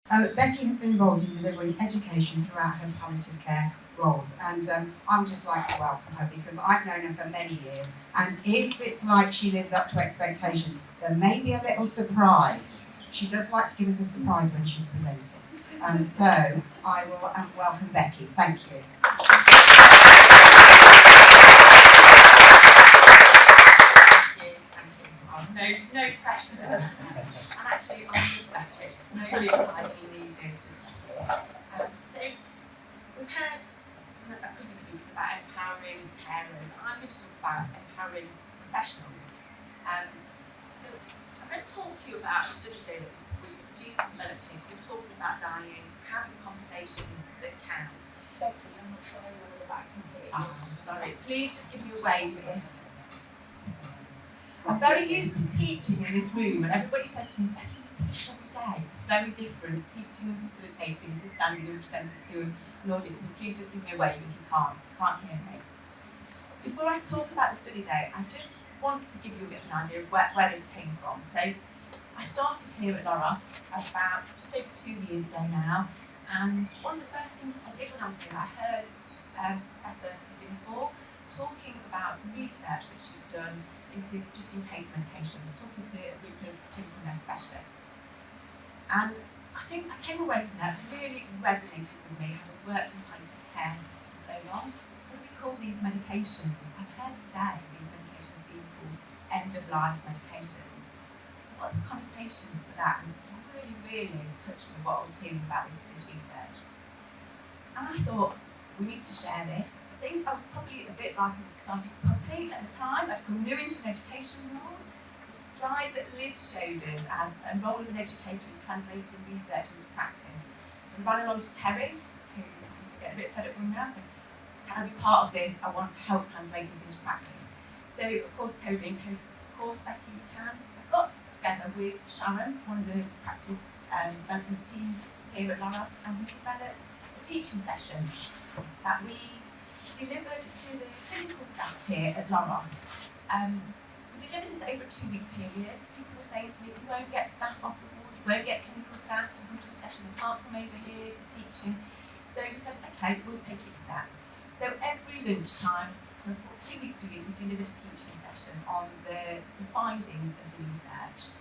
Becky has been involved in delivering education throughout her palliative care roles, and I would just like to welcome her because I've known her for many years, and if it's like she lives up to expectations, there may be a little surprise. She does like to give us a surprise when she's presenting. So I will welcome Becky. Thank you. No pressure. And actually, I'm just Becky. No real title needed, just Becky. So, we've heard from the previous speakers about empowering carers. I'm going to talk about empowering professionals. So, I'm going to talk to you about a study that we've produced and developed here called Talking About Dying, Having Conversations That Count. Becky, I'm not sure whether the back can hear you. Sorry, please just give me a wave if. I'm very used to teaching in this room, and everybody says to me, Becky, you teach every day. It's very different teaching and facilitating to standing and presenting to an audience. And please just give me a wave if you can't hear me. Before I talk about the study day, I just want to give you a bit of an idea of where this came from. So I started here at Loros about just over 2 years ago now, and one of the first things I did when I was here, I heard Professor Christina Ford talking about some research that she's done into just in case medications, talking to a group of clinical nurse specialists. And I think I came away from that really resonated with me, having worked in palliative care for so long. What do we call these medications? I've heard today these medications being called end-of-life medications. What are the connotations for that? And it really touched me what I was hearing about this research. And I thought, we need to share this. I think I was probably a bit like an excited puppy at the time. I'd come new into an education role. The slide that Liz showed us as a role of an educator is translating research into practice. So I ran along to Kerry, who I'm getting a bit fed up with now, so can I be part of this? I want to help translate this into practice. So of course, Kerry being host, of course, Becky, you can. I got together with Sharon, one of the practice development team here at Loros, and we developed a teaching session that we delivered to the clinical staff here at Loros. We delivered this over a 2-week period. People were saying to me, we won't get staff off the ward, we won't get clinical staff to come to a session, they can't come over here for teaching. So we said, okay, we'll take you to that. So every lunchtime for a 2-week period, we delivered a teaching session on the findings of the research.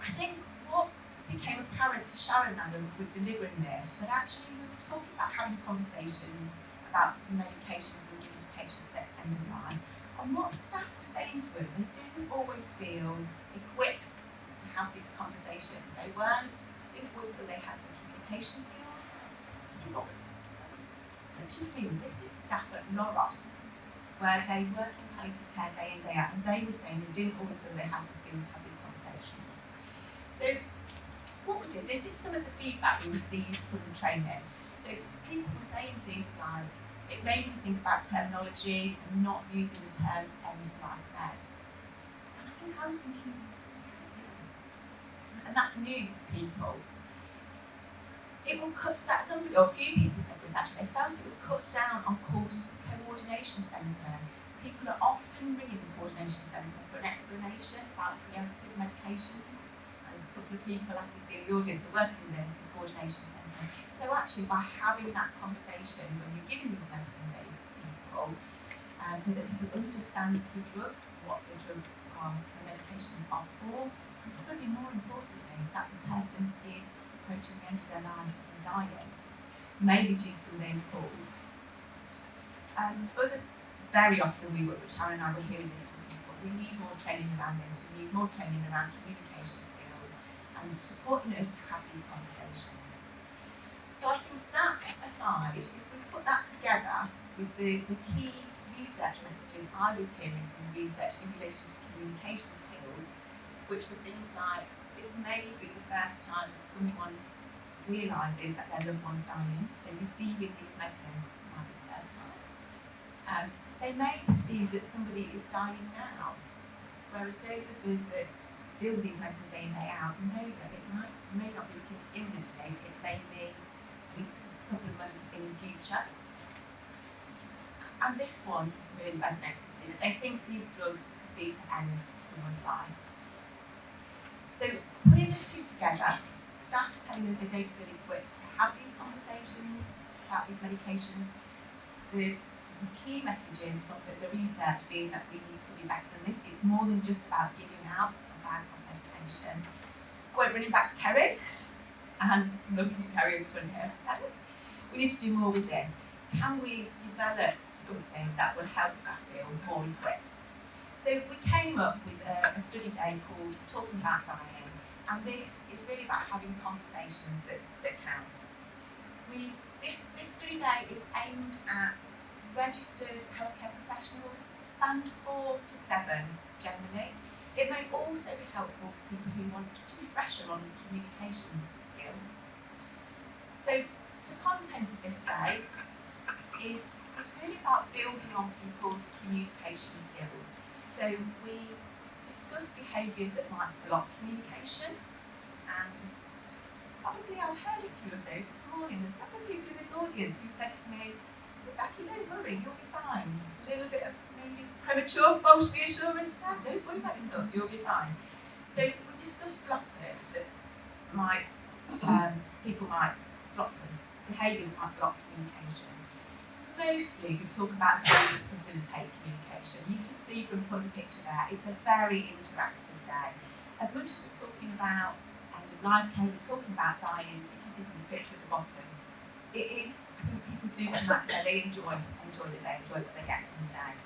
I think what became apparent to Sharon and I when we were delivering this, that actually we were talking about having conversations about the medications we were giving to patients at end of life. And what staff were saying to us, they didn't always feel equipped to have these conversations. They didn't always feel they had the communication skills. I think what was touching to me was this is staff at Loros, where they work in palliative care day in, day out, and they were saying they didn't always feel they had the skills to have these conversations. So what we did, this is some of the feedback we received from the training. So people were saying things like, it made me think about terminology and not using the term end-of-life meds. And I think I was thinking, and that's new to people. It will cut down, somebody, or a few people said this actually, they found it would cut down on calls to the coordination centre. People are often ringing the coordination centre for an explanation about preemptive medications. There's a couple of people I can see in the audience that work in the coordination centre. So actually, by having that conversation when you're giving these medicines over to people, so that people understand the drugs, what the drugs are, the medications are for, and probably more importantly, that the person is approaching the end of their life and dying, may reduce some of those calls. Very often Sharon and I were hearing this from people, we need more training around this, we need more training around communication skills and supporting us to have these conversations. So I think that aside, if we put that together with the key research messages I was hearing from the research in relation to communication skills, which were things like, this may be the first time that someone realises that their loved one's dying, so receiving these medicines might be the first time. They may perceive that somebody is dying now, whereas those of us that deal with these medicines day in, day out know that it may not be imminently, it may be weeks, a couple of months in the future. And this one really resonates with me, that they think these drugs could be to end someone's life. So putting the two together, staff telling us they don't feel equipped to have these conversations about these medications. The key messages from the research being that we need to do better than this. It's more than just about giving out a bag of medication. I went running back to Kerry, and looking at Kerry in front here, I said, we need to do more with this. Can we develop something that will help staff feel more equipped? So we came up with a study day called Talking About Dying, and this is really about having conversations that count. This study day is aimed at registered healthcare professionals, band 4 to 7 generally. It may also be helpful for people who want just to be fresher on communication skills. So the content of this day is really about building on people's communication skills. So we discuss behaviours that might block communication, and probably I've heard a few of those this morning. There's several people in this audience who said to me, Becky, don't worry, you'll be fine. A little bit of maybe premature false reassurance. Don't worry about yourself, you'll be fine. So we discussed blockers that might, people might block some behaviours that might block communication. Mostly we talk about how to facilitate communication. You can see from the picture there, it's a very interactive day. As much as we're talking about end of life care, we're talking about dying, you can see from the picture at the bottom. It is, I think people do come back there, they enjoy the day, enjoy what they get from the day.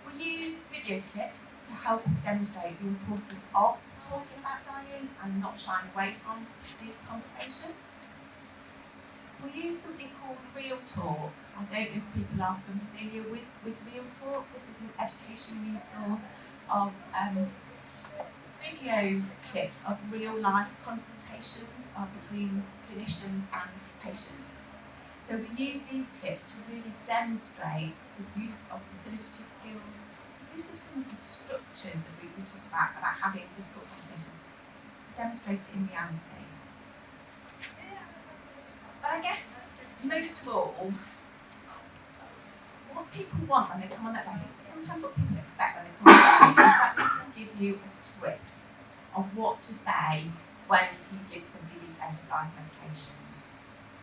We use video clips to help us demonstrate the importance of talking about dying and not shying away from these conversations. We use something called Real Talk. I don't know if people are familiar with Real Talk. This is an education resource of video clips of real life consultations between clinicians and patients. So we use these clips to really demonstrate the use of facilitative skills, the use of some of the structures that we talk about having difficult conversations, to demonstrate it in reality. But I guess most of all, what people want when they come on that day, sometimes what people expect when they come on that day is that we can give you a script of what to say when you give somebody these end-of-life medications.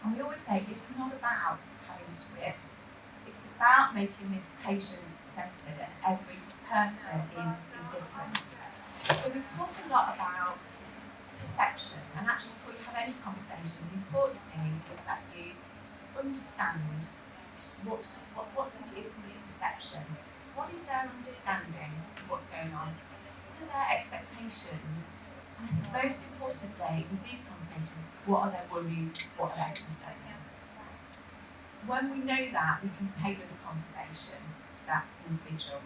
And we always say it's not about having a script, it's about making this patient-centred, and every person is different. So we talk a lot about perception, and actually before you have any conversation, the important thing is that you understand what somebody's perception, what is their understanding of what's going on, what are their expectations, and I think most importantly in these conversations, what are their worries, what are their concerns. When we know that, we can tailor the conversation to that individual.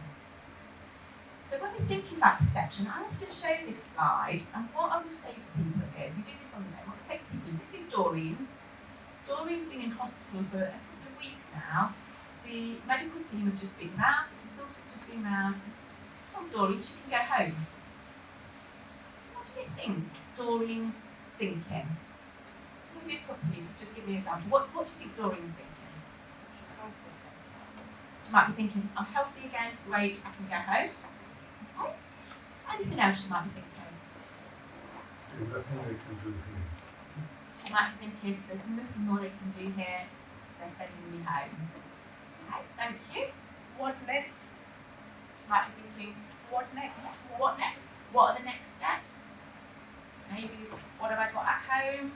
So when we're thinking about perception, I often show this slide, and what I will say to people is, we do this on the day, what I say to people is, this is Doreen. Doreen's been in hospital for a couple of weeks now. The medical team have just been round, the consultant's just been round, told Doreen she can go home. What do you think Doreen's thinking? Maybe a couple of you, just give me an example. What do you think Doreen's thinking? She might be thinking, I'm healthy again, great, I can go home. Okay. Anything else she might be thinking? There's nothing they can do here. She might be thinking, there's nothing more they can do here, they're sending me home. Okay, thank you. What next? She might be thinking, What next? what next? What are the next steps? Maybe, what have I got at home?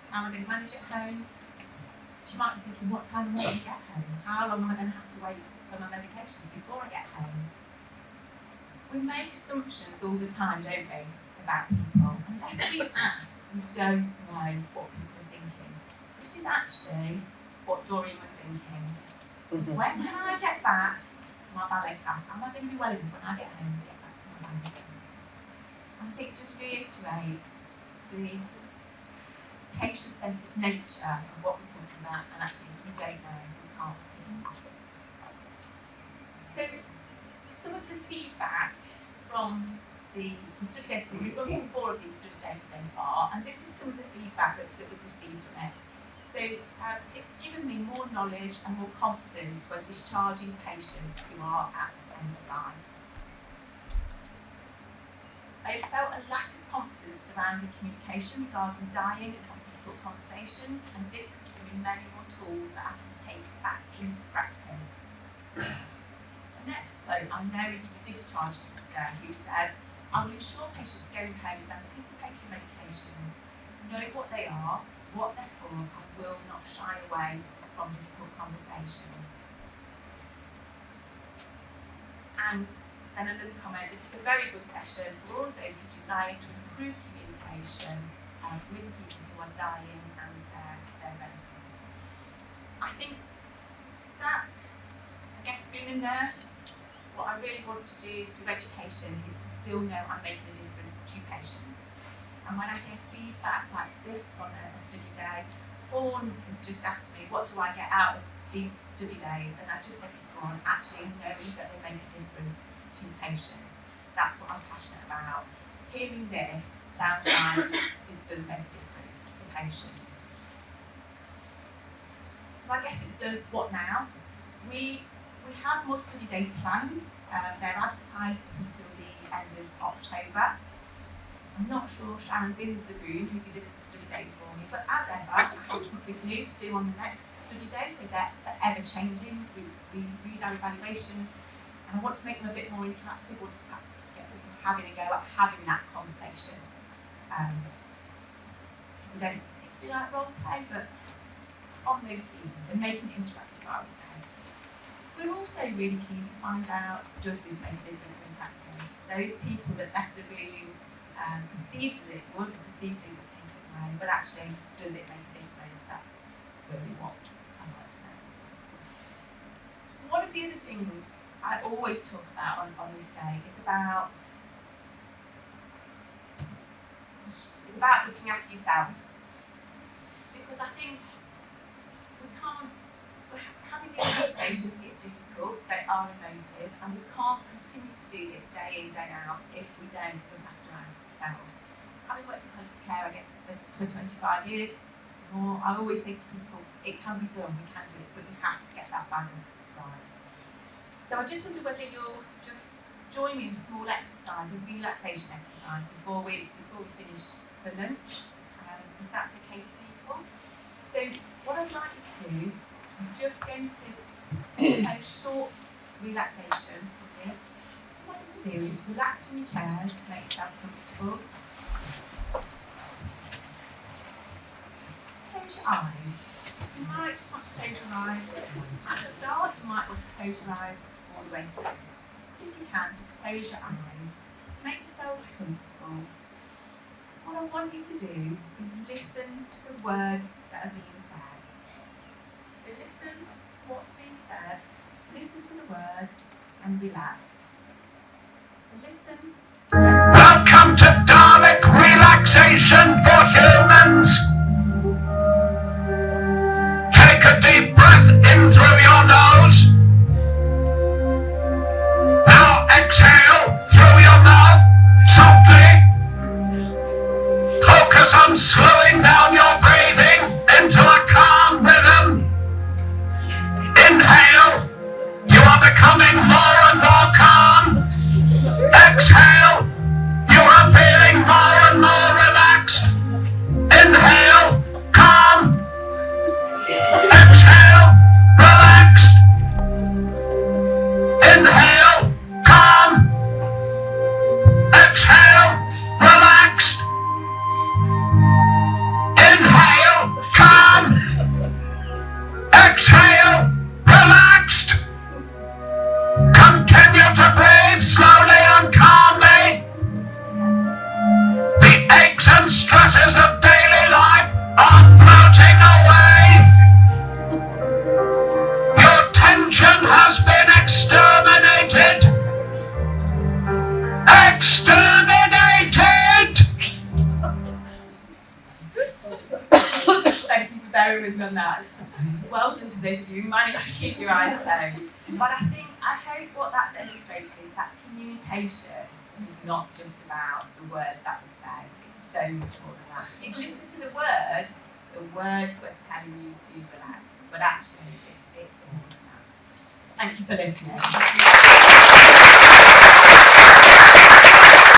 How am I going to manage at home? She might be thinking, what time am I going to get home? How long am I going to have to wait for my medication before I get home? We make assumptions all the time, don't we, about people. Unless we ask, we don't know what people are thinking. This is actually what Doreen was thinking. When can I get back to my ballet class? Am I going to be well enough when I get home to get back to my ballet class? And I think it just reiterates the patient-centred nature of what we're talking about, and actually we don't know, we can't see. So some of the feedback from the study days, we've run 4 of these study days so far, and this is some of the feedback that we've received from it. So it's given me more knowledge and more confidence when discharging patients who are at the end of life. I felt a lack of confidence evidence surrounding communication regarding dying and having difficult conversations, and this has given me many more tools that I can take back into practice. The next quote I know is from a discharge sister who said, "I will ensure patients going home with anticipatory medications know what they are, what they're for, and will not shy away from difficult conversations." And then another comment, this is a very good session for all of those who desire to improve communication with people who are dying and their relatives. I think that, I guess, being a nurse, what I really want to do through education is to still know I'm making a difference to patients. And when I hear feedback like this from a study day, Fawn has just asked me, what do I get out of these study days? And I've just said to Fawn, actually knowing that they make a difference to patients. That's what I'm passionate about. Hearing this sounds like this does make a difference to patients. So I guess it's the what now. We have more study days planned. They're advertised until the end of October. I'm not sure Sharon's in the room who delivers the study days for me, but as ever, I have something new to do on the next study day, so they're forever changing. We read our evaluations, and I want to make them a bit more interactive, want to perhaps get people having a go at having that conversation. We don't particularly like role play, but on those themes and making it interactive, I would say. We're also really keen to find out, does this make a difference in practice? Those people that left the room perceived that it would, perceived they would take it away, but actually, does it make a difference? That's really what I'd like to know. One of the other things I always talk about on this day is about looking after yourself. Because I think having these conversations is difficult, they are emotive, and we can't continue to do this day in, day out if we don't look after ourselves. Having worked in holistic care, I guess, for 25 years, more, I always say to people, it can be done, we can do it, but you have to get that balance right. So I just wonder whether you'll just join me in a small exercise, a relaxation exercise, before we finish for lunch, if that's okay for people. So what I'd like you to do, I'm just going to do a short relaxation with you. What I want to do is relax in your chairs, make yourself comfortable. Close your eyes. You might just want to close your eyes at the start, you might want to close your eyes all the way through. If you can, just close your eyes. Make yourselves comfortable. What I want you to do is listen to the words that are being said. So listen to what's being said, listen to the words, and relax. So listen. Welcome to Dalek Relaxation for Humans. Take a deep breath in through your nose. Now exhale through your mouth softly. Focus on slowing down your breathing into a calm rhythm. Inhale, you are becoming more and more calm. Exhale, you are feeling more and more relaxed. Inhale, calm. Exhale, relaxed. Inhale, calm. Exhale, relaxed. Inhale, calm. Exhale, relaxed. Continue to breathe slowly and calmly. The aches and stresses of daily life are floating away. Your tension has been exterminated. Exterminated! Thank you for bearing with me on that. Well done to those of you who managed to keep your eyes closed. But I hope what that demonstrates is that communication is not just about the words that we say. It's so much more than that. If you listen to the words were telling you to relax. But actually, it's more than that. Thank you for listening.